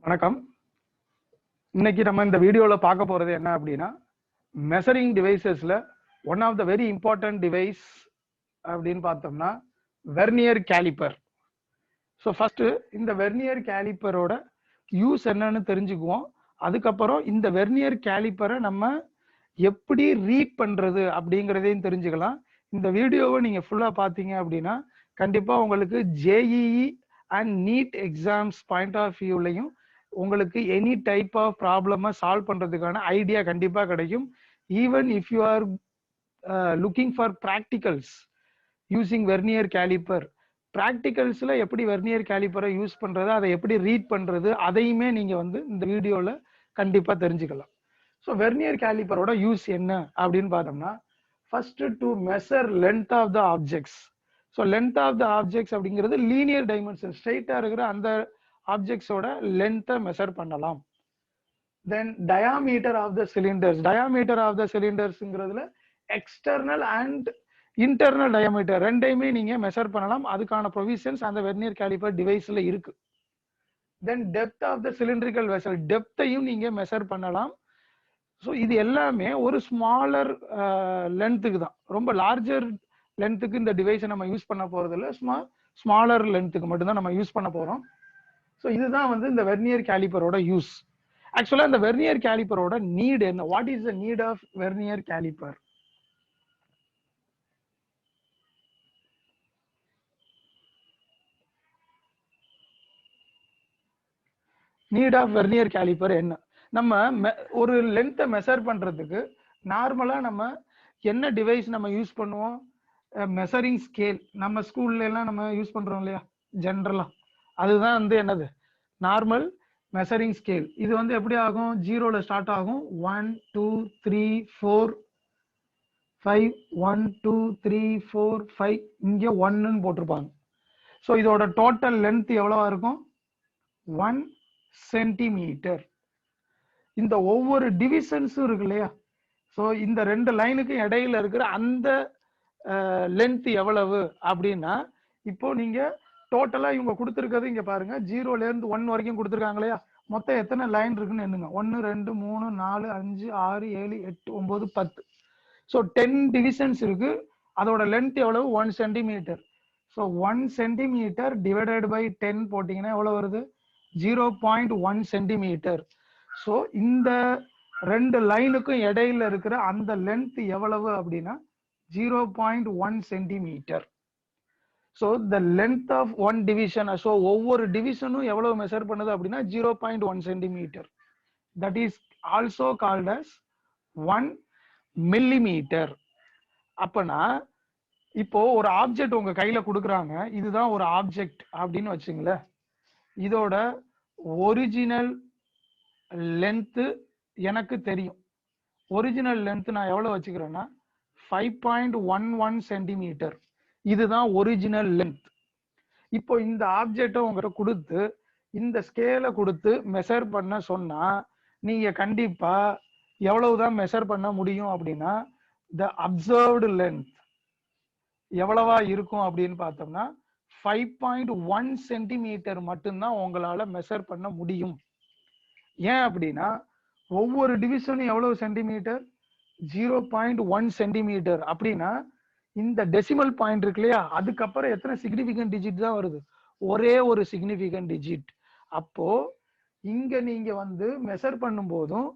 வணக்கம். இன்னைக்கு நம்ம இந்த வீடியோல பார்க்க போறது என்ன அப்படின்னா, மெஷரிங் டிவைசஸ்ல one of the very important device அப்படின்னு பார்த்தோம்னா வெர்னியர் கேலிப்பர். ஸோ ஃபர்ஸ்ட் இந்த வெர்னியர் கேலிப்பரோட யூஸ் என்னன்னு தெரிஞ்சுக்குவோம். அதுக்கப்புறம் இந்த வெர்னியர் கேலிப்பரை நம்ம எப்படி ரீட் பண்றது அப்படிங்கிறதையும் தெரிஞ்சுக்கலாம். இந்த வீடியோவை நீங்க ஃபுல்லா பார்த்தீங்க அப்படின்னா கண்டிப்பா உங்களுக்கு JEE and NEET exams point of வியூலையும் உங்களுக்கு எனி டைப் ஆஃப் ப்ராப்ளமை சால்வ் பண்றதுக்கான ஐடியா கண்டிப்பா கிடைக்கும். Even if you are looking for practicals using vernier calliper, ப்ராக்டிகல்ஸ்ல எப்படி வெர்னியர் கேலிப்பரை யூஸ் பண்றது, அதை எப்படி ரீட் பண்றது, அதையுமே நீங்க இந்த வீடியோல கண்டிப்பா தெரிஞ்சுக்கலாம். ஸோ வெர்னியர் கேலிப்பரோட யூஸ் என்ன அப்படின்னு பார்த்தோம்னா, first to measure length of the objects. So length of the objects அப்படிங்கிறது லீனியர் டைமென்ஷன், ஸ்ட்ரெயிட்டா இருக்கிற அந்த ஆப்ஜெக்ட்ஸோட லென்த்தை மெஷர் பண்ணலாம். Then diameter of the cylinders, diameter of the சிலிண்டர்ஸ்ங்கிறதுல எக்ஸ்டர்னல் அண்ட் இன்டர்னல் டயாமீட்டர் ரெண்டையுமே நீங்க மெஷர் பண்ணலாம். அதுக்கான ப்ரொவிஷன்ஸ் அந்த வெர்னியர் கேலிப்பர் டிவைஸ்ல இருக்கு. Then depth of the cylindrical vessel, டெப்த்தையும் நீங்க மெஷர் பண்ணலாம். ஸோ இது எல்லாமே ஒரு ஸ்மாலர் லென்த்துக்கு தான், ரொம்ப லார்ஜர் லென்த்துக்கு இந்த டிவைஸை நம்ம யூஸ் பண்ண போறது இல்லை, ஸ்மாலர் லென்த்துக்கு மட்டும்தான் நம்ம யூஸ் பண்ண போறோம். ஸோ இதுதான் இந்த வெர்னியர் கேலிப்பரோட யூஸ். ஆக்சுவலா இந்த வெர்னியர் கேலிப்பரோட நீட் என்ன, what is the need of vernier caliper? Need of vernier caliper என்ன? நம்ம ஒரு லென்த்தை மெஷர் பண்றதுக்கு நார்மலா நம்ம என்ன டிவைஸ் நம்ம யூஸ் பண்ணுவோம்? Measuring scale. நம்ம ஸ்கூல்ல எல்லாம் நம்ம யூஸ் பண்றோம் இல்லையா ஜென்ரலா, அதுதான் என்னது நார்மல் மெஷரிங் ஸ்கேல். இது எப்படி ஆகும்? 0ல ஸ்டார்ட் ஆகும். 1 2 3 4 5 1 2 3 4 5 இங்க 1ன்னு போட்டிருப்பாங்க. ஸோ இதோட டோட்டல் லென்த் எவ்வளவா இருக்கும்? 1 சென்டிமீட்டர். இந்த ஒவ்வொரு டிவிஷன்ஸும் இருக்கு இல்லையா, ஸோ இந்த ரெண்டு லைனுக்கு இடையில இருக்கிற அந்த லென்த் எவ்வளவு அப்படின்னா, இப்போ நீங்க டோட்டலா இவங்க கொடுத்துருக்கிறது இங்க பாருங்க, 0ல இருந்து 1 வரைக்கும் கொடுத்துருக்காங்க இல்லையா, மொத்தம் எத்தனை லைன் இருக்குன்னு எண்ணுங்க. 1 2 3 4 5 6 7 8 9 10. ஸோ 10 டிவிஷன்ஸ் இருக்கு. அதோட லென்த் எவ்வளவு? 1 centimetre. So 1 centimetre divided by 10 போட்டீங்கன்னா எவ்வளவு வருது? 0.1 சென்டிமீட்டர். ஸோ இந்த ரெண்டு லைனுக்கும் இடையில இருக்கிற அந்த லென்த் எவ்வளவு அப்படின்னா 0.1 centimetre. So the length of one division, so ஒவ்வொரு டிவிஷனும் எவ்வளவு மெஷர் பண்ணுது அப்படின்னா 0.1 centimetre. That is also called as 1 millimetre. அப்பனா இப்போ ஒரு ஆப்ஜெக்ட் உங்க கையில கொடுக்குறாங்க, இதுதான் ஒரு ஆப்ஜெக்ட் அப்படின்னு வச்சுங்களேன். இதோட ஒரிஜினல் லென்த் எனக்கு தெரியும். ஒரிஜினல் லென்த் நான் எவ்வளவு வச்சுக்கிறேன்னா 5.11 சென்டிமீட்டர். இதுதான் ஒரிஜினல் லென்த். இப்போ இந்த ஆப்ஜெக்டை உங்ககிட்ட கொடுத்து இந்த ஸ்கேலை கொடுத்து மெஷர் பண்ண சொன்னா நீங்க கண்டிப்பா எவ்வளவுதான் மெஷர் பண்ண முடியும் அப்படின்னா, த அப்சர்வ்டு லென்த் எவ்வளவா இருக்கும் அப்படின்னு பார்த்தோம்னா 5.1 சென்டிமீட்டர் மட்டும்தான் உங்களால மெஷர் பண்ண முடியும். ஏன் அப்படின்னா ஒவ்வொரு டிவிஷனும் எவ்வளவு சென்டிமீட்டர்? 0.1 சென்டிமீட்டர். அப்படின்னா இந்த டெசிமல் பாயிண்ட் இருக்கு இல்லையா, அதுக்கப்புறம் எத்தனை சிக்னிபிகன்ட் டிஜிட் தான் வருது? ஒரே ஒரு சிக்னிபிகன்ட் டிஜிட். அப்போ இங்க நீங்க மெஷர் பண்ணும் போதும்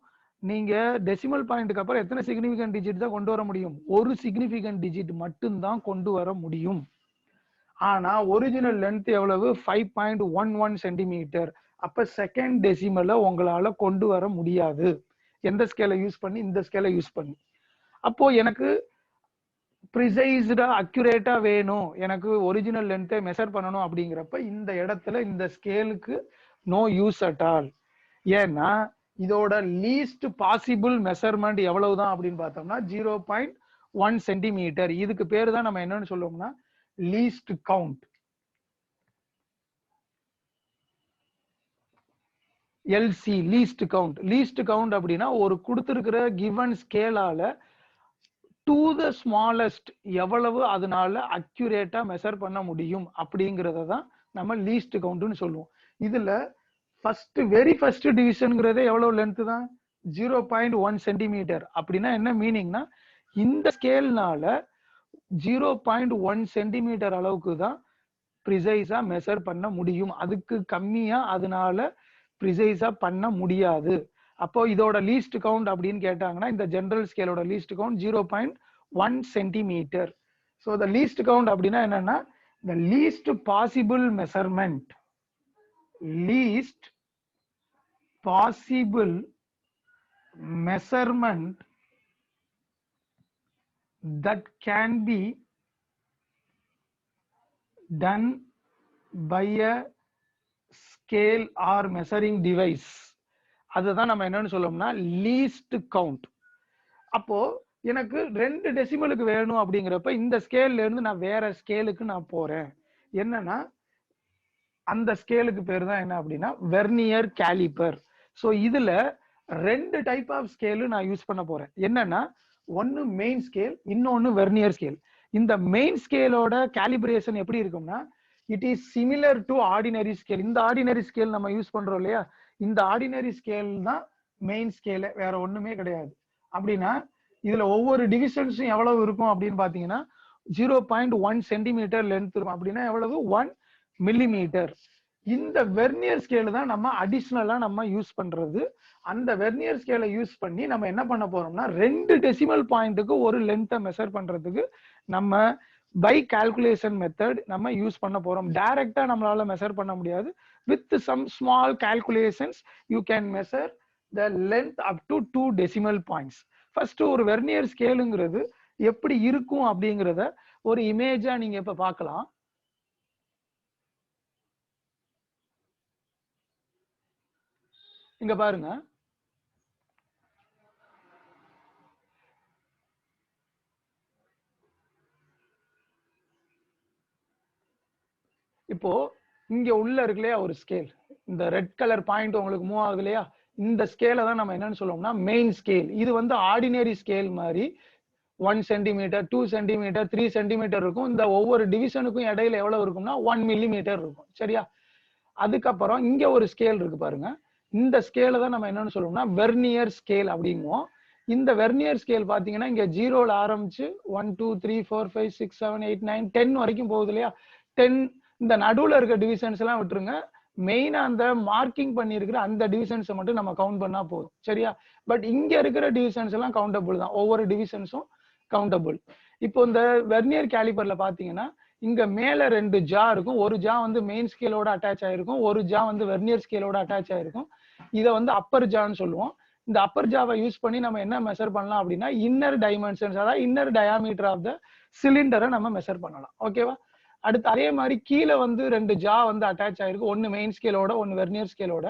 நீங்க டெசிமல் பாயிண்ட்டுக்கு அப்புறம் எத்தனை சிக்னிபிகன்ட் டிஜிட் தான் கொண்டு வர முடியும்? ஒரு சிக்னிபிகன்ட் டிஜிட் மட்டும்தான் கொண்டு வர முடியும். ஆனா ஒரிஜினல் லென்த் எவ்வளவு? 5.11 சென்டிமீட்டர். அப்ப செகண்ட் டெசிமலை உங்களால கொண்டு வர முடியாது. எந்த ஸ்கேலை யூஸ் பண்ணி? இந்த ஸ்கேலை யூஸ் பண்ணி. அப்போ எனக்கு ப்ரிசைஸ்டா அக்யூரேட்டா வேணும், எனக்கு ஒரிஜினல் லென்த்தை மெஷர் பண்ணணும் அப்படிங்கிறப்ப இந்த இடத்துல இந்த ஸ்கேலுக்கு நோ யூஸ் அட் ஆல். ஏன்னா இதோட லீஸ்ட் பாசிபிள் மெஷர்மெண்ட் எவ்வளவுதான் அப்படின்னு பார்த்தோம்னா 0.1 சென்டிமீட்டர். இதுக்கு பேரு தான் நம்ம என்னன்னு சொல்லுவோம்னா least count, LC, least count. Least count அப்படின்னா ஒரு கொடுத்திருக்கிற கிவன் ஸ்கேலால டு த ஸ்மாலஸ்ட் எவ்வளவு அதனால அக்யூரேட்டா மெஷர் பண்ண முடியும் அப்படிங்கறத தான் நம்ம லீஸ்ட் கவுண்ட்னு சொல்லுவோம். இதுல வெரி ஃபர்ஸ்ட் டிவிஷன்ங்கிறதே எவ்வளவு லென்த் தான் 0.1 சென்டிமீட்டர். அப்படின்னா என்ன மீனிங்னா இந்த ஸ்கேல்னால 0.1 சென்டிமீட்டர் அளவுக்கு தான் ப்ரிசைஸா மெஷர் பண்ண முடியும். அதுக்கு கம்மியா அதனால ப்ரிசைஸா பண்ண முடியாது. அப்போ இதோட லீஸ்ட் கவுண்ட் அப்படின்னு கேட்டாங்கன்னா இந்த ஜெனரல் ஸ்கேலோட least count 0.1 centimetre. So the least count அப்படின்னா என்னன்னா the least possible measurement that can be done by a scale or measuring device. அதுதான் நம்ம என்னன்னு சொல்லோம்னா லீஸ்ட் கவுண்ட். அப்போ எனக்கு 2 டெசிமலுக்கு வேணும் அப்படிங்கிறப்ப இந்த ஸ்கேல்ல இருந்து நான் வேற ஸ்கேலுக்கு நான் போறேன். என்னன்னா அந்த ஸ்கேலுக்கு பேர் தான் என்ன அப்படின்னா வெர்னியர் கேலிப்பர். ஸோ இதுல 2 டைப் ஆஃப் ஸ்கேலு நான் யூஸ் பண்ண போறேன். என்னன்னா ஒன்னு மெயின் ஸ்கேல், இன்னொன்னு வெர்னியர் ஸ்கேல். இந்த மெயின் ஸ்கேலோட கேலிபிரேஷன் எப்படி இருக்கும்னா it is similar to ordinary scale. இந்த ஆர்டினரி ஸ்கேல் நம்ம யூஸ் பண்றோம் இல்லையா, இந்த ஆர்டினரி ஸ்கேல் தான் மெயின் ஸ்கேல், வேற ஒண்ணுமே கிடையாது. அப்படின்னா இதுல ஒவ்வொரு டிவிஷன்ஸும் எவ்வளவு இருக்கும் அப்படின்னு பாத்தீங்கன்னா 0.1 சென்டிமீட்டர் லென்த் இருக்கும். அப்படின்னா எவ்வளவு 1 மில்லிமீட்டர். இந்த வெர்னியர் ஸ்கேல் தான் நம்ம அடிஷனலா நம்ம யூஸ் பண்றது. அந்த வெர்னியர் ஸ்கேலை யூஸ் பண்ணி நம்ம என்ன பண்ண போறோம்னா 2 டெசிமல் பாயிண்ட்டுக்கு ஒரு லென்த்தை மெஷர் பண்றதுக்கு நம்ம பை கால்குலேஷன் மெத்தட் நம்ம யூஸ் பண்ண போறோம். டைரக்டா நம்மளால மெஷர் பண்ண முடியாது. With some small calculations you can measure the length up to 2 decimal points. First ஒரு வெர்னியர் ஸ்கேலுங்கிறது எப்படி இருக்கும் அப்படிங்கிறத ஒரு இமேஜா நீங்க இப்ப பார்க்கலாம். இங்க பாருங்க, இப்போ இங்க உள்ள இருக்கு இல்லையா ஒரு ஸ்கேல், இந்த ரெட் கலர் பாயிண்ட் உங்களுக்கு மூவ் ஆகுது இல்லையா, இந்த ஸ்கேலை தான் நம்ம என்னன்னு சொல்லுவோம்னா மெயின் ஸ்கேல். இது வந்து ஆர்டினரி ஸ்கேல் மாதிரி 1 சென்டிமீட்டர், 2 சென்டிமீட்டர், 3 சென்டிமீட்டர் இருக்கும். இந்த ஒவ்வொரு டிவிஷனுக்கும் இடையில எவ்வளவு இருக்கும்னா 1 மில்லிமீட்டர் இருக்கும். சரியா? அதுக்கப்புறம் இங்க ஒரு ஸ்கேல் இருக்கு பாருங்க. இந்த ஸ்கேலை தான் நம்ம என்னன்னு சொல்லுவோம்னா வெர்னியர் ஸ்கேல் அப்படிங்குவோம். இந்த வெர்னியர் ஸ்கேல் பாத்தீங்கன்னா இங்க 0ல ஆரம்பிச்சு 1 2 3 4 5 6 7 8 9 10 வரைக்கும் போகுது இல்லையா. 10 இந்த நடுவுல இருக்க டிவிஷன்ஸ் எல்லாம் விட்டுருங்க. மெயினா அந்த மார்க்கிங் பண்ணி இருக்கிற அந்த டிவிஷன்ஸை மட்டும் நம்ம கவுண்ட் பண்ணா போதும். சரியா? பட் இங்க இருக்கிற டிவிஷன்ஸ் எல்லாம் கவுண்டபிள் தான். ஒவ்வொரு டிவிஷன்ஸும் கவுண்டபிள். இப்போ இந்த வெர்னியர் கேலிபர்ல பாத்தீங்கன்னா இங்க மேல 2 ஜா இருக்கும். ஒரு ஜா வந்து மெயின் ஸ்கேலோட அட்டாச் ஆயிருக்கும், ஒரு ஜா வந்து வெர்னியர் ஸ்கேலோட அட்டாச் ஆயிருக்கும். இதை வந்து அப்பர் ஜான்னு சொல்லுவோம். இந்த அப்பர் ஜாவை யூஸ் பண்ணி நம்ம என்ன மெஷர் பண்ணலாம் அப்படின்னா இன்னர் டைமென்ஷன்ஸ், அதாவது இன்னர் டயாமீட்டர் ஆஃப் த சிலிண்டரை நம்ம மெஷர் பண்ணலாம். ஓகேவா? அடுத்து அதே மாதிரி கீழே வந்து 2 ஜா வந்து அட்டாச் ஆயிருக்கு, ஒன்னு மெயின் ஸ்கேலோட ஒன்னு வெர்னியர் ஸ்கேலோட.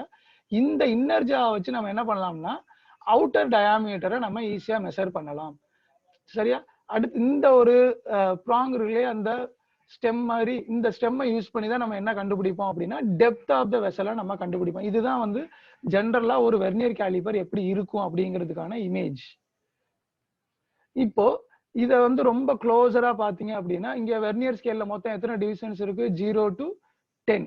இந்த இன்னர் ஜா வச்சு நம்ம என்ன பண்ணலாம்னா அவுட்டர் டயாமீட்டரை நம்ம ஈஸியா மெஷர் பண்ணலாம். சரியா? அடுத்து இந்த ஒரு ப்ராங் இருக்குல்லையே அந்த ஸ்டெம் மாதிரி, இந்த ஸ்டெம்மை யூஸ் பண்ணி தான் நம்ம என்ன கண்டுபிடிப்போம் அப்படின்னா டெப்த் ஆஃப் த வெசலை நம்ம கண்டுபிடிப்போம். இதுதான் வந்து ஜென்ரலா ஒரு வெர்னியர் கேலிபர் எப்படி இருக்கும் அப்படிங்கிறதுக்கான இமேஜ். இப்போ இதை வந்து ரொம்ப க்ளோஸரா பாத்தீங்க அப்படின்னா இங்க வெர்னியர் ஸ்கேல்ல மொத்தம் எத்தனை டிவிஷன்ஸ் இருக்கு? 0 to 10.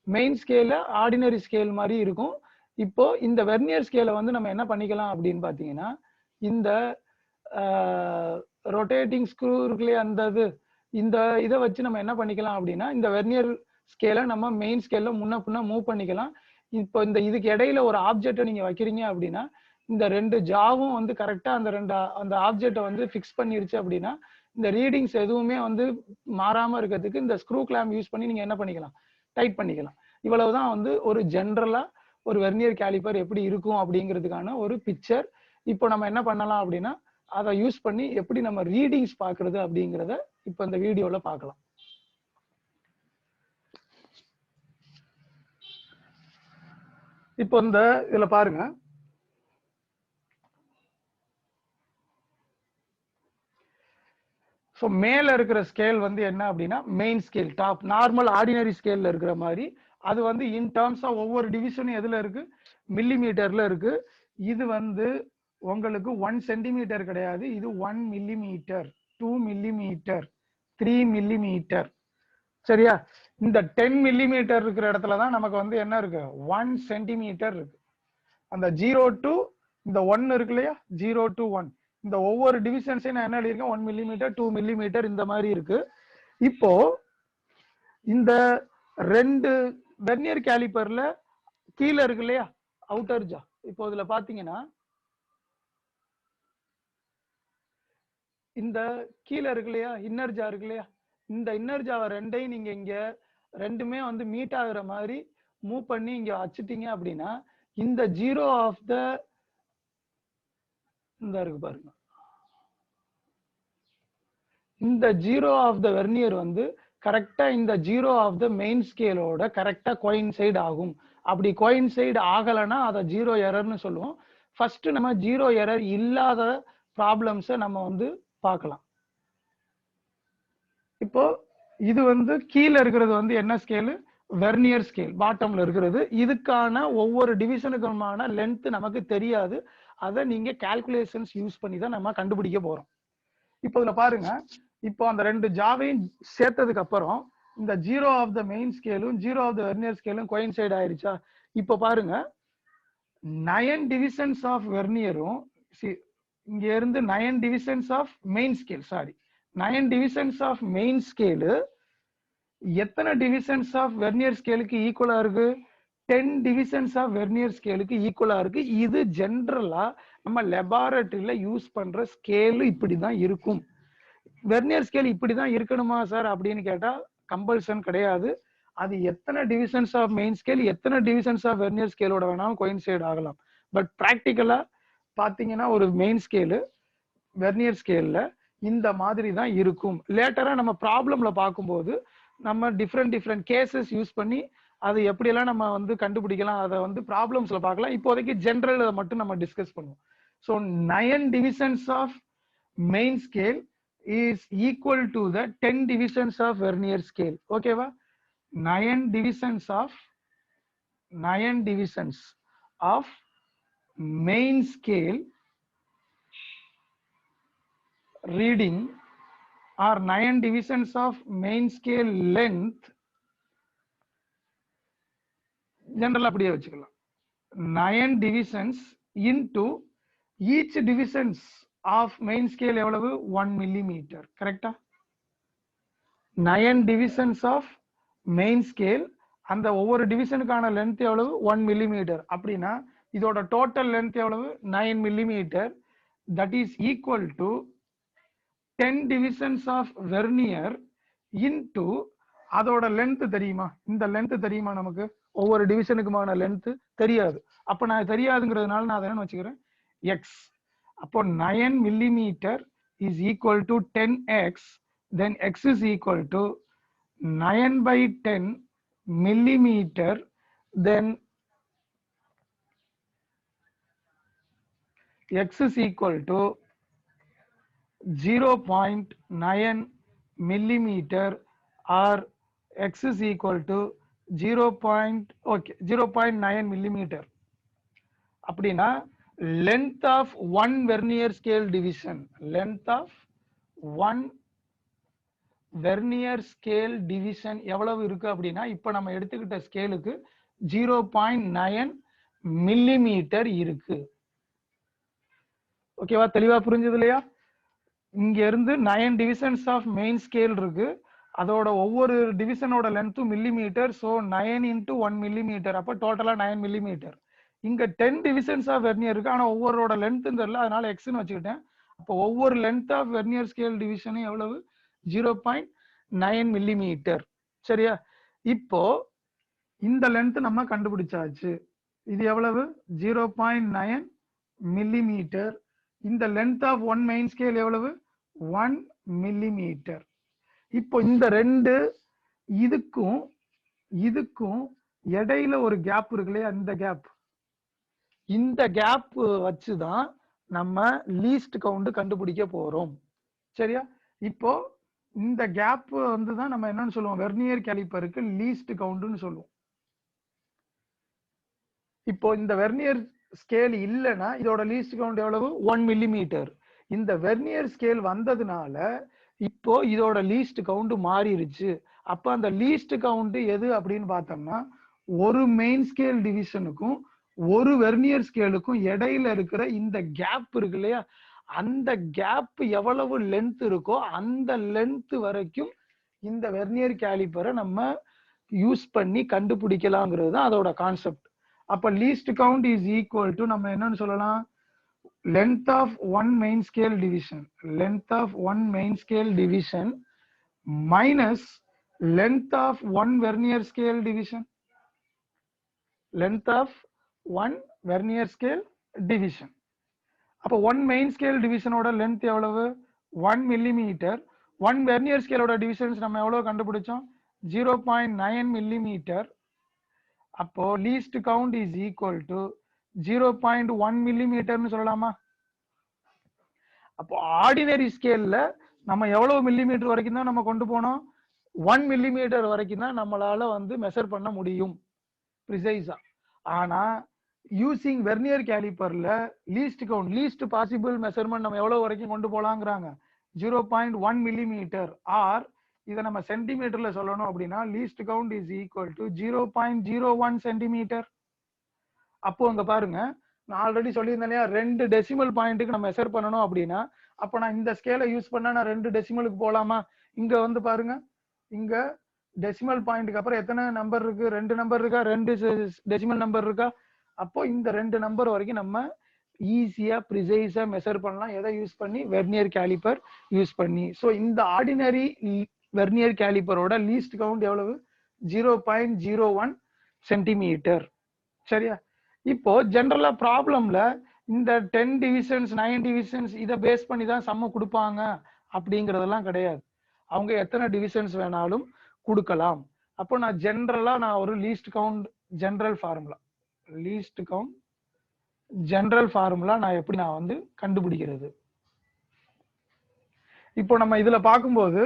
மெயின் ஸ்கேல்ல ஆர்டினரி ஸ்கேல் மாதிரி இருக்கும். இப்போ இந்த வெர்னியர் ஸ்கேலை வந்து நம்ம என்ன பண்ணிக்கலாம் அப்படின்னு பாத்தீங்கன்னா இந்த ரொட்டேட்டிங் ஸ்க்ரூ இருக்குல்லையே அந்த இந்த இதை வச்சு நம்ம என்ன பண்ணிக்கலாம் அப்படின்னா இந்த வெர்னியர் ஸ்கேலை நம்ம மெயின் ஸ்கேல்ல முன்ன பின்ன மூவ் பண்ணிக்கலாம். இப்போ இந்த இதுக்கு இடையில ஒரு ஆப்ஜெக்டை நீங்க வைக்கிறீங்க அப்படின்னா இந்த 2 ஜாவும் வந்து கரெக்டா அந்த ஆப்ஜெக்டை வந்து ஃபிக்ஸ் பண்ணிருச்சு அப்படின்னா இந்த ரீடிங்ஸ் எதுவுமே வந்து மாறாம இருக்கிறதுக்கு இந்த ஸ்க்ரூ கிளாம்ப் யூஸ் பண்ணி நீங்க என்ன பண்ணிக்கலாம், டைட் பண்ணிக்கலாம். இவ்வளவுதான் வந்து ஒரு ஜென்ரலா ஒரு வெர்னியர் கேலிபர் எப்படி இருக்கும் அப்படிங்கிறதுக்கான ஒரு பிக்சர். இப்போ நம்ம என்ன பண்ணலாம் அப்படின்னா அதை யூஸ் பண்ணி எப்படி நம்ம ரீடிங்ஸ் பாக்குறது அப்படிங்கிறத இப்ப இந்த வீடியோல பார்க்கலாம். இப்போ இந்த இதுல பாருங்க, ஸோ மேல இருக்கிற ஸ்கேல் வந்து என்ன அப்படின்னா main scale, top normal ordinary ஸ்கேல்ல இருக்கிற மாதிரி. அது வந்து இன் டேர்ம்ஸ் ஆஃப் ஒவ்வொரு டிவிஷனும் எதுல இருக்கு? மில்லிமீட்டர்ல இருக்கு. இது வந்து உங்களுக்கு 1 சென்டிமீட்டர் கிடையாது, இது 1 மில்லிமீட்டர், 2 மில்லிமீட்டர், 3 மில்லிமீட்டர். சரியா? இந்த 10 மில்லிமீட்டர் இருக்கிற இடத்துல தான் நமக்கு வந்து என்ன இருக்கு 1 சென்டிமீட்டர் இருக்கு. அந்த 0 to இந்த 1 இருக்கு இல்லையா 0 to 1 இந்த ஒவ்வொரு டிவிஷன்ஸையும் நான் என்ன எழுதியிருக்கேன் 1 மில்லிமீட்டர் 2 மில்லிமீட்டர் இந்த மாதிரி இருக்கு. இப்போ இந்த ரெண்டு வெர்னியர் கேலிப்பர்ல கீழே இருக்கு இல்லையா அவுட்டர் ஜா, இப்போ இதுல பாத்தீங்கன்னா இந்த கீழே இருக்கு இல்லையா இன்னர் ஜா இருக்கு இல்லையா, இந்த இன்னர் ஜாவை ரெண்டையும் நீங்க இங்க ரெண்டுமே வந்து மீட் ஆகுற மாதிரி மூவ் பண்ணி இங்க வச்சுட்டீங்க அப்படின்னா இந்த 0 ஆஃப் த இந்த இருக்கு பாருங்க, இந்த 0 ஆஃப் த வெர்னியர் வந்து கரெக்டா இந்த 0 ஆஃப் த மெயின் ஸ்கேலோட கரெக்டா கோயின்சைட் ஆகும். அப்படி கோயின்சைட் ஆகலைன்னா அதை 0 எரர்னு சொல்லுவோம். ஃபர்ஸ்ட் நம்ம 0 எரர் இல்லாத ப்ராப்ளம்ஸை நம்ம வந்து பார்க்கலாம். இப்போ இது வந்து கீழே இருக்கிறது வந்து என்ன ஸ்கேலு வெர்னியர் ஸ்கேல் பாட்டம்ல இருக்கிறது. இதுக்கான ஒவ்வொரு டிவிஷனுக்குமான லென்த் நமக்கு தெரியாது. அதை நீங்க கால்குலேஷன்ஸ் யூஸ் பண்ணி தான் நம்ம கண்டுபிடிக்க போறோம். இப்போ இதுல பாருங்க, இப்போ அந்த ரெண்டு ஜாவையும் சேர்த்ததுக்கு அப்புறம் இந்த 0 ஆஃப் த மெயின் ஸ்கேலும் 0 ஆஃப் த வெர்னியர் ஸ்கேலும் கோயின்சைட் ஆயிருச்சா. இப்போ பாருங்க 9 டிவிஷன்ஸ் ஆஃப் வெர்னியரும் இங்க இருந்து 9 divisions of main scale, sorry 9 divisions of main scale எத்தனை டிவிஷன்ஸ் ஆஃப் வெர்னியர் ஸ்கேலுக்கு ஈக்குவலா இருக்கு 10 டிவிஷன்ஸ் ஆஃப் வெர்னியர் ஸ்கேலுக்கு ஈக்குவலா இருக்கு. இது ஜென்ரலா நம்ம லெபார்டரியில யூஸ் பண்ற ஸ்கேல் இப்படிதான் இருக்கும். வெர்னியர் ஸ்கேல் இப்படிதான் இருக்கணுமா சார் அப்படின்னு கேட்டா கம்பல்சன் கிடையாது. அது எத்தனை டிவிஷன்ஸ் ஆஃப் மெயின் ஸ்கேல் எத்தனை டிவிஷன்ஸ் ஆஃப் வெர்னியர் ஸ்கேலோட வேணாலும் கோயின்சைட் ஆகலாம். பட் பிராக்டிக்கலா பாத்தீங்கன்னா ஒரு மெயின் ஸ்கேலு வெர்னியர் ஸ்கேல்ல இந்த மாதிரி தான் இருக்கும். லேட்டரா நம்ம ப்ராப்ளம்ல பார்க்கும்போது நம்ம டிஃப்ரெண்ட் கேசஸ் யூஸ் பண்ணி அது எப்படியெல்லாம் நம்ம வந்து கண்டுபிடிக்கலாம் அதை வந்து ப்ராப்ளம்ஸ்ல பார்க்கலாம். இப்போதைக்கு ஜென்ரல் மட்டும் நம்ம டிஸ்கஸ் பண்ணுவோம். So 9 divisions of main scale is equal to the 10 divisions of vernier scale. Okay va 9 divisions of main scale reading or 9 divisions of main scale length general அப்படியே வச்சுக்கலாம். 9 divisions into each divisions of main scale எவ்வளவு 1 millimeter, கரெக்டா? 9 divisions of main scale அந்த ஒவ்வொரு டிவிஷனுக்கான length எவ்வளவு 1 millimeter. அப்படின்னா இதோட total length எவ்வளவு 9 millimeter. that is equal to 10 divisions of vernier into அதோட லென்த் தெரியுமா, இந்த லென்த் தெரியுமா நமக்கு, ஒவ்வொரு டிவிஷனுக்குமான லென்த் தெரியாது. அப்ப நான் தெரியாதுங்கிறதுனால நான் அதை என்ன வச்சுக்கிறேன் x. அப்போ 9 millimeter is equal to 10x, then x is equal to 9 by 10 millimeter, then x is equal to 0.9 millimeter or x is equal to 0.9 millimeter. அப்படின்னா length of one vernier scale division, length of one vernier scale division எவ்வளவு இருக்கு அப்படின்னா இப்ப நம்ம எடுத்துக்கிட்ட ஸ்கேலுக்கு 0.9 millimetre இருக்கு. ஓகேவா, தெளிவா புரிஞ்சது இல்லையா? இங்க இருந்து 9 டிவிஷன்ஸ் ஆஃப் மெயின் ஸ்கேல் இருக்கு, அதோட ஒவ்வொரு டிவிஷனோட லென்த்தும் மில்லிமீட்டர். ஸோ 9 into 1 மில்லிமீட்டர், அப்போ டோட்டலா 9 மில்லிமீட்டர். இங்க 10 டிவிஷன்ஸ் ஆஃப் வெர்னியர் இருக்கு, ஆனா ஒவ்வொருவோட லென்த் தெரியல, அதனால எக்ஸ்ன்னு வச்சுக்கிட்டேன். அப்போ ஒவ்வொரு லென்த் ஆஃப் வெர்னியர் ஸ்கேல் டிவிஷனும் எவ்வளவு 0.9 மில்லிமீட்டர். சரியா? இப்போ இந்த லென்த் நம்ம கண்டுபிடிச்சாச்சு. இது எவ்வளவு 0.9 மில்லிமீட்டர். இந்த length of one main scale எவ்வளவு 1 மில்லிமீட்டர். இப்போ இந்த ரெண்டு இதுக்கும் இடையில ஒரு கேப் இருக்கு இல்லையா, இந்த கேப் வச்சுதான் நம்ம லீஸ்ட் கவுண்ட் கண்டுபிடிக்க போறோம். சரியா? இப்போ இந்த கேப் வந்துதான் நம்ம என்னன்னு சொல்லுவோம், வெர்னியர் கேலிப்பருக்கு லீஸ்ட் கவுண்ட்னு சொல்லுவோம். இப்போ இந்த வெர்னியர் ஸ்கேல் இல்லைன்னா இதோட லீஸ்ட் கவுண்ட் எவ்வளவு 1 மில்லிமீட்டர். இந்த வெர்னியர் ஸ்கேல் வந்ததுனால இப்போ இதோட லீஸ்ட் கவுண்ட் மாறிடுச்சு. அப்ப அந்த லீஸ்ட் கவுண்ட் எது அப்படின்னு பார்த்தோம்னா ஒரு மெயின் ஸ்கேல் டிவிஷனுக்கும் ஒரு வெர்னியர் ஸ்கேலுக்கும் இடையில இருக்கிற இந்த கேப் இருக்கு இல்லையா, அந்த கேப் எவ்வளவு லென்த் இருக்கோ அந்த லென்த் வரைக்கும் இந்த வெர்னியர் கேலிப்பரை நம்ம யூஸ் பண்ணி கண்டுபிடிக்கலாங்கிறது தான் அதோட கான்செப்ட். அப்ப least count is equal to நம்ம என்னன்னு சொல்லலாம், length of one main scale division, length of one main scale division minus length of one vernier scale division, length of one vernier scale division. அப்போ one main scale division ஓட length எவ்வளவு 1 millimeter, one vernier scale ஓட divisions நம்ம எவ்வளவு கண்டுபிடிச்சோம் 0.9 millimeter. அப்போ least count is equal to 0.1 millimeter னு சொல்லலாமா? அப்போ ஆர்டினரி ஸ்கேல்ல நம்ம எவ்வளவு மில்லிமீட்டர் வரைக்கும் தான் நம்ம கொண்டு போனோம், 1 millimeter வரைக்கும் தான் நம்மளால வந்து மெஷர் பண்ண முடியும் ப்ரிசைஸா. ஆனா யூசிங் வெர்னியர் கேலிப்பர்ல least count, least possible measurement நம்ம எவ்வளவு வரைக்கும் கொண்டு போலாங்கிறாங்க 0.1 millimeter. ஆர் இதை நம்ம சென்டிமீட்டர்ல சொல்லணும் அப்படின்னா least count is equal to 0.01 centimetre. அப்போ அங்க பாருங்க, நான் ஆல்ரெடி சொல்லியிருந்தேன் இல்லையா, 2 டெசிமல் பாயிண்ட்டுக்கு நம்ம மெஷர் பண்ணணும் அப்படின்னா அப்போ நான் இந்த ஸ்கேலை யூஸ் பண்ணா நான் 2 டெசிமலுக்கு போலாமா? இங்க வந்து பாருங்க, இங்க டெசிமல் பாயிண்ட்டுக்கு அப்புறம் எத்தனை நம்பர் இருக்கு, 2 நம்பர் இருக்கா, 2 டெசிமல் நம்பர் இருக்கா. அப்போ இந்த 2 நம்பர் வரைக்கும் நம்ம ஈஸியா ப்ரிசைஸா மெஷர் பண்ணலாம். எதை யூஸ் பண்ணி, வெர்னியர் கேலிப்பர் யூஸ் பண்ணி. ஸோ இந்த ஆர்டினரி வெர்னியர் கேலிப்பரோட லீஸ்ட் கவுண்ட் எவ்வளவு 0.01 சென்டிமீட்டர். சரியா? இப்போ ஜெனரலா ப்ராப்ளம்ல இந்த 10 டிவிஷன்ஸ் 9 டிவிஷன்ஸ் இதை பேஸ் பண்ணி தான் சம்ம கொடுப்பாங்க அப்படிங்கறதெல்லாம் கிடையாது. அவங்க எத்தனை டிவிஷன்ஸ் வேணாலும் கொடுக்கலாம். அப்போ நான் ஜெனரலா நான் ஒரு least count general formula, least count general formula நான் எப்படி நான் வந்து கண்டுபிடிக்கிறது. இப்போ நம்ம இதுல பார்க்கும்போது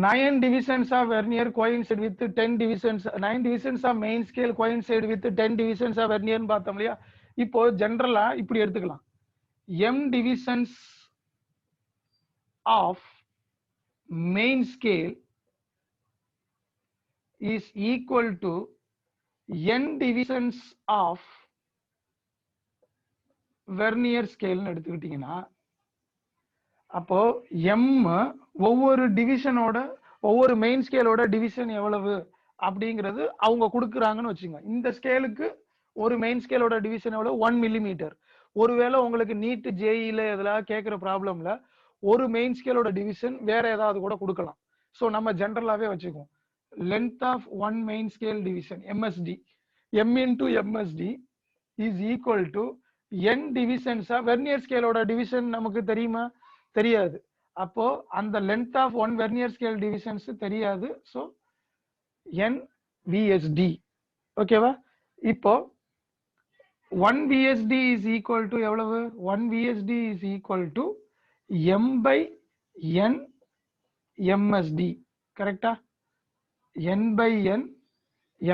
9 divisions of vernier coincide with 10 divisions, 9 divisions of main scale coincide with 10 divisions of vernier பார்த்தோம் இல்லையா. இப்போ ஜெனரலா இப்படி எடுத்துக்கலாம், m divisions of main scale is equal to n divisions of vernier scale னு எடுத்துக்கிட்டீங்கன்னா, அப்போ எம் ஒவ்வொரு டிவிஷனோட ஒவ்வொரு மெயின் ஸ்கேலோட டிவிஷன் எவ்வளவு அப்படிங்கிறது அவங்க கொடுக்குறாங்கன்னு வச்சுங்க. இந்த ஸ்கேலுக்கு ஒரு மெயின் ஸ்கேலோட டிவிஷன் எவ்வளவு 1 millimeter. ஒருவேளை உங்களுக்கு நீட் ஜேஇல இதெல்லாம் கேட்குற ப்ராப்ளம்ல ஒரு மெயின் ஸ்கேலோட டிவிஷன் வேற ஏதாவது கூட கொடுக்கலாம். ஸோ நம்ம ஜென்ரலாவே வச்சுக்குவோம், length of one main scale division MSD, M into MSD is equal to N டிவிஷன்ஸா. வெர்னியர் ஸ்கேலோட டிவிஷன் நமக்கு தெரியுமா? தெரியாது. அப்போ அந்த length of one vernier scale divisions தெரியாது. So N VSD. ஓகேவா? இப்போ 1 VSD is equal to எவ்வளவு? 1 VSD is equal to m by n MSD. கரெக்டா? n by n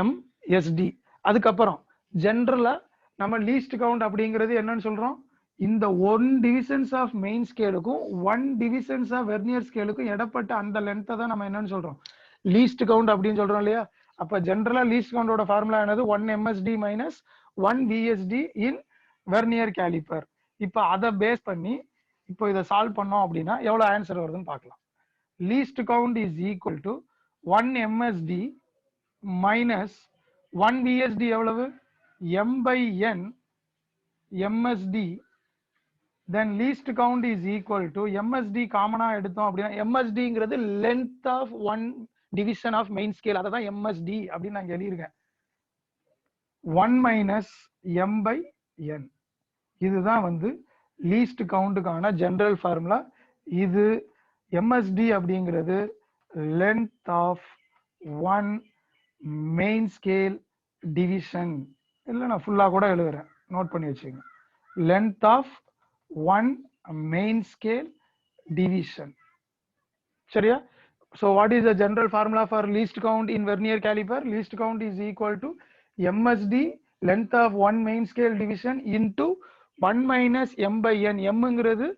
MSD. அதுக்கப்புறம் ஜெனரலா நம்ம லீஸ்ட் கவுண்ட் அப்படிங்கிறது என்னன்னு சொல்றோம், இந்த 1 டிவிஷன்ஸ் ஆஃப் மெயின் ஸ்கேலுக்கும் 1 டிவிஷன்ஸ் ஆஃப் வெர்னியர் ஸ்கேலுக்கும் இடப்பட்ட அந்த லென்த்தை தான் நம்ம என்னன்னு சொல்றோம், லீஸ்ட் கவுண்ட் அப்படின்னு சொல்றோம் இல்லையா. அப்ப ஜெனரலா லீஸ்ட் கவுண்டோட ஃபார்முலா என்னது, 1 MSD minus 1 VSD in vernier caliper. இப்போ அதை பேஸ் பண்ணி இப்போ இதை சால்வ் பண்ணோம் அப்படின்னா எவ்வளவு ஆன்சர் வருதுன்னு பார்க்கலாம். Least count is equal to 1 MSD minus 1 VSD எவ்வளவு, m by n MSD. then least count is equal to MSD காமனா எடுத்தோம் அப்படின்னா MSDங்கிறது length of one division of main scale, அதை தான் MSD அப்படின்னு நான் எழுதியிருக்கேன். 1 minus m by n. இதுதான் வந்து லீஸ்ட் கவுண்டுக்கான ஜெனரல் ஃபார்முலா. இது MSD அப்படிங்கிறது length of one main scale division. இல்லை நான் ஃபுல்லா கூட எழுதுறேன், நோட் பண்ணி வச்சுக்கோங்க. length of one main scale division. சரியா? so what is the general formula for least count in vernier caliper? least count is equal to MSD length of one main scale division into 1 minus m by n. mங்கிறது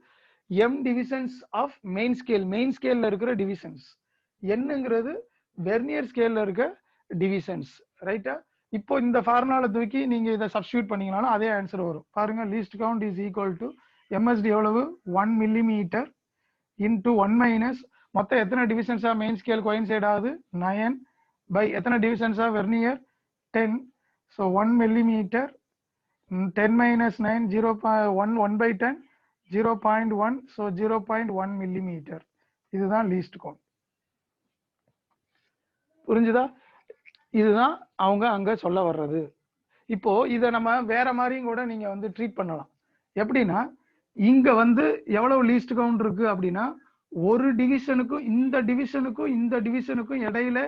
m divisions of main scale, main scale இருக்கிற divisions. nங்கிறது vernier ஸ்கேல்ல இருக்க divisions. ரைட்டா? இப்போ இந்த ஃபார்முலால தூக்கி நீங்க இதை substitute பண்ணீங்கனாலும் அதே answer வரும். பாருங்க, least count is equal to MST எவ்வளவு 1 மில்லிமீட்டர் இன்டூ 1 மைனஸ் மொத்தம் எத்தனை டிவிஷன்ஸா மெயின் ஸ்கேல் கோயின்சைட் ஆகுது 9 பை எத்தனை டிவிஷன்ஸா vernier 10. So 1 millimetre 10 minus 9 0.1 1 by 10 0.1. So 0.1 millimetre. இதுதான் லீஸ்ட் கவுண்ட். புரிஞ்சுதா? இதுதான் அவங்க அங்க சொல்ல வர்றது. இப்போ இதை நம்ம வேற மாதிரியும் கூட நீங்க வந்து ட்ரீட் பண்ணலாம். எப்படின்னா, இங்க வந்து எவ்வளவு லீஸ்ட் கவுண்ட் இருக்கு அப்படின்னா, ஒரு டிவிஷனுக்கும் இந்த டிவிஷனுக்கும் இந்த டிவிஷனுக்கும் இடையில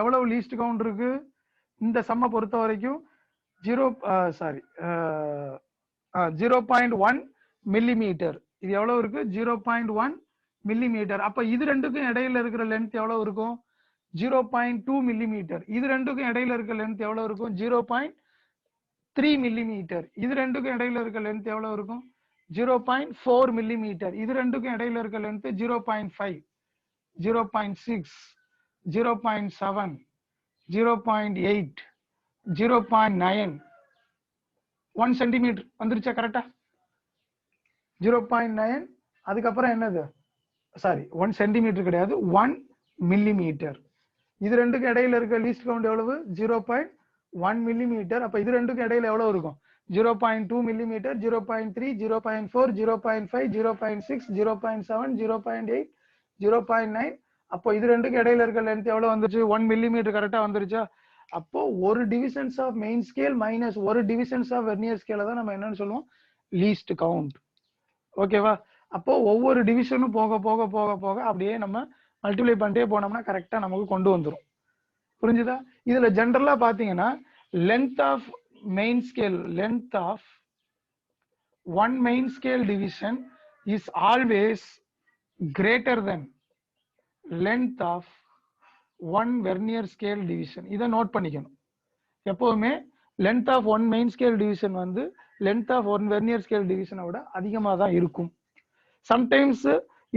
எவ்வளவு லீஸ்ட் கவுண்ட் இருக்கு இந்த சம்மை பொறுத்த வரைக்கும் 0.1 மில்லிமீட்டர். இது எவ்வளவு இருக்கு 0.1 மில்லிமீட்டர். அப்ப இது ரெண்டுக்கும் இடையில இருக்கிற லென்த் எவ்வளவு இருக்கும் 0.2 மில்லிமீட்டர். இது ரெண்டுக்கும் இடையில இருக்க லென்த் எவ்வளவு இருக்கும் 0.3 மில்லிமீட்டர். இது ரெண்டுக்கும் இடையில இருக்க லென்த் எவ்வளவு இருக்கும் 0.4 மில்லிமீட்டர். இது ரெண்டுக்கும் இடையில இருக்க லென்த் 0.5 0.6 0.7 0.8 0.9 1 சென்டிமீட்டர் வந்துருச்சா கரெக்டா? 0.9 அதுக்கப்புறம் என்னது சாரி 1 சென்டிமீட்டர் கிடையாது 1 மில்லிமீட்டர். இது ரெண்டுக்கும் இடையில இருக்க லீஸ்ட் கவுண்ட் எவ்வளவு 0.1 மில்லிமீட்டர். அப்ப இது ரெண்டுக்கும் இடையில எவ்வளவு இருக்கும் 0.2 மில்லிமீட்டர் 0.3 0.4 0.5 0.6 0.7 0.8 0.9. அப்போ இது ரெண்டுக்கும் இடையில இருக்க லென்த் எவ்வளவு வந்துச்சு 1 மில்லிமீட்டர் கரெக்டா வந்துருச்சா? அப்போ ஒரு divisions of main scale minus ஒரு டிவிஷன்ஸ் ஆஃப் வெர்னியர் ஸ்கேல தான் நம்ம என்னன்னு சொல்லுவோம் லீஸ்ட் கவுண்ட். ஓகேவா? அப்போ ஒவ்வொரு டிவிஷனும் போக போக போக போக அப்படியே நம்ம மல்டிப்ளை பண்ணிட்டே போனோம்னா கரெக்டா நமக்கு கொண்டு வந்துரும். புரிஞ்சுதா? இதுல ஜெனரலா பாத்தீங்கன்னா length of main scale length of one main scale division is always greater than length of one vernier scale division. இதை நோட் பண்ணிக்கணும். எப்பவுமே length of one main scale division வந்து length of one vernier scale டிவிஷனை விட அதிகமாக தான் இருக்கும். Sometimes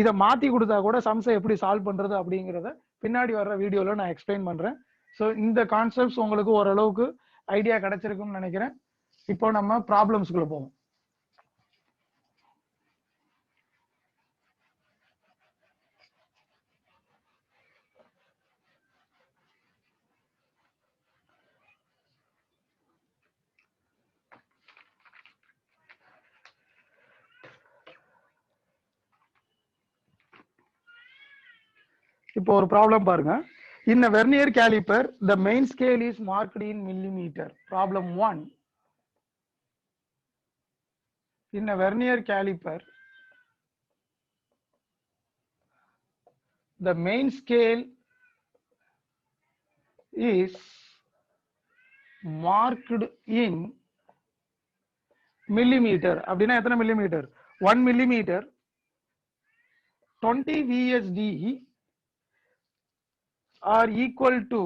இதை மாத்தி கொடுத்தா கூட சம்ஸை எப்படி சால்வ் பண்றது அப்படிங்கிறத பின்னாடி வர்ற வீடியோல நான் எக்ஸ்பிளைன் பண்றேன். ஸோ இந்த கான்செப்ட்ஸ் உங்களுக்கு ஓரளவுக்கு ஐடியா கிடைச்சிருக்கும்னு நினைக்கிறேன். இப்போ நம்ம ப்ராப்ளம்ஸ்குள்ள போவோம். இப்போ ஒரு ப்ராப்ளம் பாருங்க. In a vernier caliper, the main scale is marked in millimeter. Problem 1. In a vernier caliper, the main scale is marked in millimeter. அப்படின்னா எத்தனை millimetre 1 millimetre 20 VSD are equal to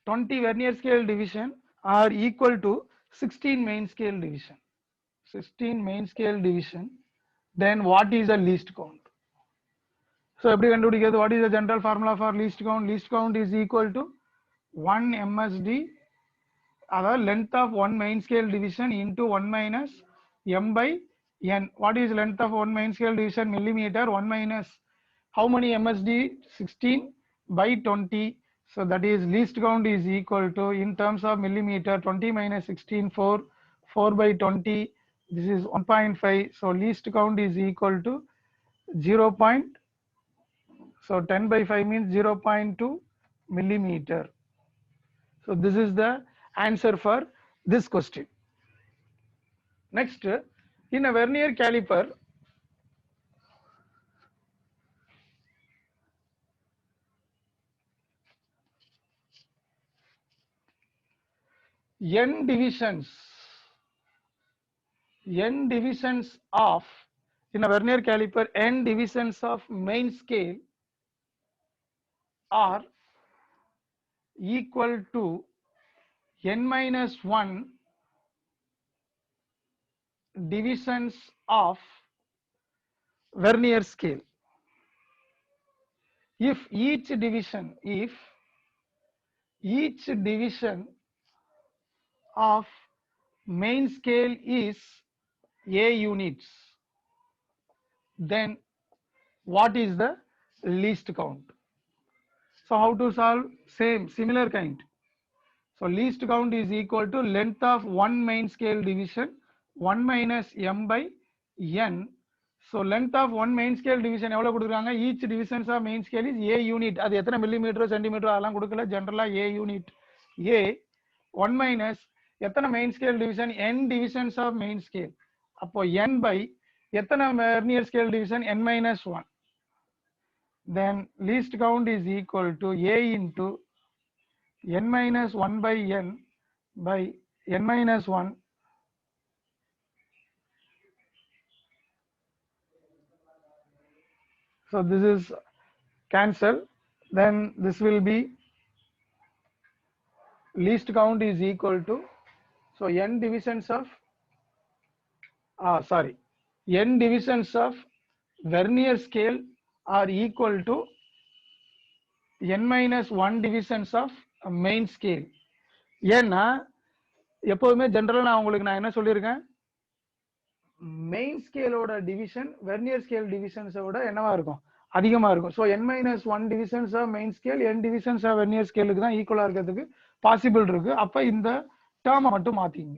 20 vernier scale division are equal to 16 main scale division. 16 main scale division. Then what is the least count? So எப்படி கண்டுபிடிக்கிறது? What is the general formula for least count? Least count is equal to 1 MSD, அதாவது length of one main scale division into 1 minus m by n. What is length of one main scale division? Millimeter. 1 minus how many MSD? 16 by 20. So that is least count is equal to, in terms of millimeter, 20 minus 16 4 4 by 20. This is 1.5. So least count is equal to 0. So 10 by 5 means 0.2 millimeter. So this is the answer for this question. Next, in a vernier caliper, n divisions of, in a vernier caliper, n divisions of main scale are equal to n minus 1 divisions of vernier scale. if each division of main scale is a units, then what is the least count? So how to solve? Similar kind. So least count is equal to length of one main scale division 1 minus m by n. So length of one main scale division எவ்வளவு கொடுக்குறாங்க? each divisions of main scale is a unit. அது எத்தனை millimetre centimetre அதெல்லாம் கொடுக்கல, ஜெனரலா a unit. a 1 minus எத்தனை main scale division? n divisions of main scale. அப்போ n by எத்தனை vernier scale division? n minus 1. Then least count is equal to a into n minus 1 by n minus 1 . So this is cancel. Then this will be least count is equal to, so n divisions of n divisions of vernier scale are equal to n minus 1 divisions of main scale. ஏன்னா எப்போதுமே ஜெனரலா நான் உங்களுக்கு என்ன சொல்லியிருக்கேன், main ஸ்கேலோட division vernier scale டிவிஷன்ஸை விட என்னவா இருக்கும்? அதிகமா இருக்கும். So n minus 1 divisions of main scale n divisions of vernier scaleக்கு தான் ஈக்குவலா இருக்கிறதுக்கு பாசிபிள் இருக்கு. அப்ப இந்த டேர்மை மட்டும் மாத்திங்க.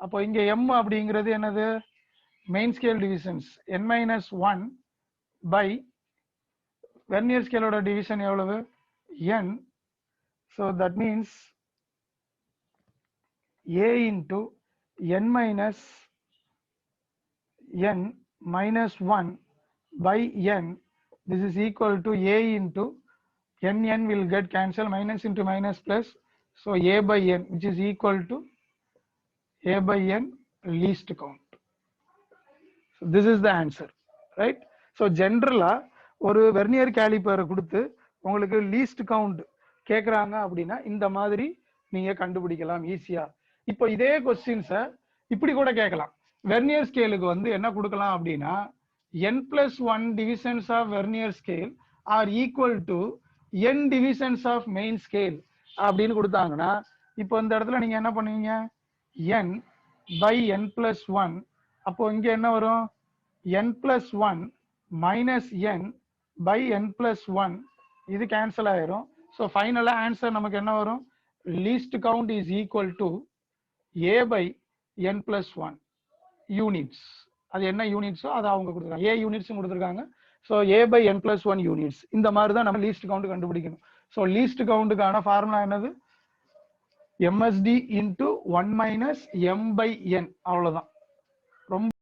அப்போ இங்க m அப்படிங்கிறது என்னது? Main scale divisions n minus 1 by vernier scale division எவ்வளவு? n. So that means a into n minus 1 by n. This is equal to a into n will get cancelled, minus into minus plus, so a by n, which is equal to a by n least count. So this is the answer, right? So generally ஒரு vernier கேலிப்பரை கொடுத்து உங்களுக்கு least count கேக்குறாங்க அப்படின்னா இந்த மாதிரி நீங்க கண்டுபிடிக்கலாம் ஈஸியா. இப்போ இதே கொஸ்டின்ஸை இப்படி கூட கேட்கலாம். வெர்னியர் ஸ்கேலுக்கு என்ன கொடுக்கலாம் அப்படின்னா n+1 divisions of vernier scale are equal to n divisions of main scale அப்படின்னு கொடுத்தாங்கன்னா இப்போ இந்த இடத்துல நீங்க என்ன பண்ணுவீங்க? n by n+1. அப்போ இங்க என்ன வரும்? n+1 minus n by n+1. இது கேன்சல் ஆயிரும். ஸோ ஃபைனலா ஆன்சர் நமக்கு என்ன வரும்? Least count is equal to a by n+1 units. அது என்ன யூனிட்ஸோ அதை அவங்க கொடுத்துருக்காங்க. a யூனிட்ஸ் கொடுத்துருக்காங்க. So a by n+1 units. இந்த மாதிரி தான் நம்ம லீஸ்ட் கவுண்ட் கண்டுபிடிக்கணும். ஸோ லீஸ்ட் கவுண்டுக்கான ஃபார்முலா என்னது? msd into 1 minus m by n. அவ்வளவுதான். ரொம்ப